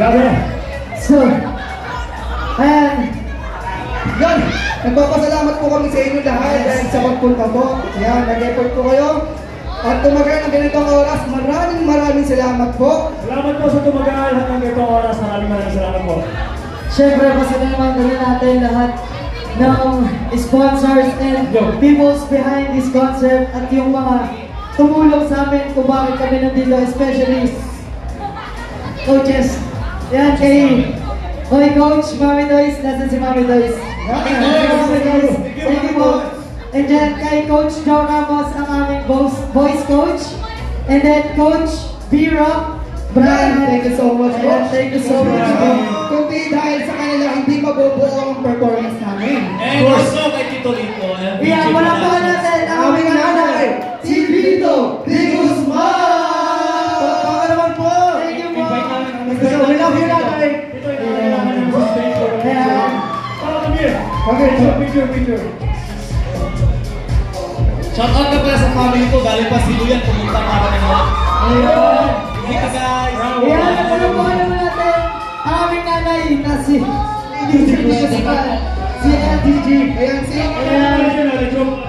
Grabe. So, ayan. Yan, nagpapasalamat po kami sa inyo lahat dahil sa pagpunta po. Yan, nag-effort po kayo. At tumagal ng ganitong oras, maraming salamat po. Salamat po sa tumagal hanggang ganitong oras. Maraming salamat po. Siyempre, pasalamatan na natin lahat ng sponsors and peoples behind this concert at yung mga tumulong sa amin kung bakit kami nandito, especially coaches. Yan kay Coach Mami Dois, nasan si Mami Dois? Thank you po. And then kay Coach Joe Ramos, ang aming voice coach. And then Coach B-Rock, Brian, thank you so much. Thank you so much. Kung di dahil sa kanila, hindi mabubuo ang performance namin. And also kay Tito Lito. Yeah, wala pa natin ang aming nanay, si Vito D. Guzman! Palakpakan naman po! Thank you po! We love you, nanay! Ito yung kailangan ng suspension. Okay, so picture. Shoutout na pala sa family ko. Galing pa si Luyan. Pumunta para naman. Ayun! Thank you guys! Ayan, napalapakan naman natin ang aming nanay na si LDG. ayan, si... Ayan.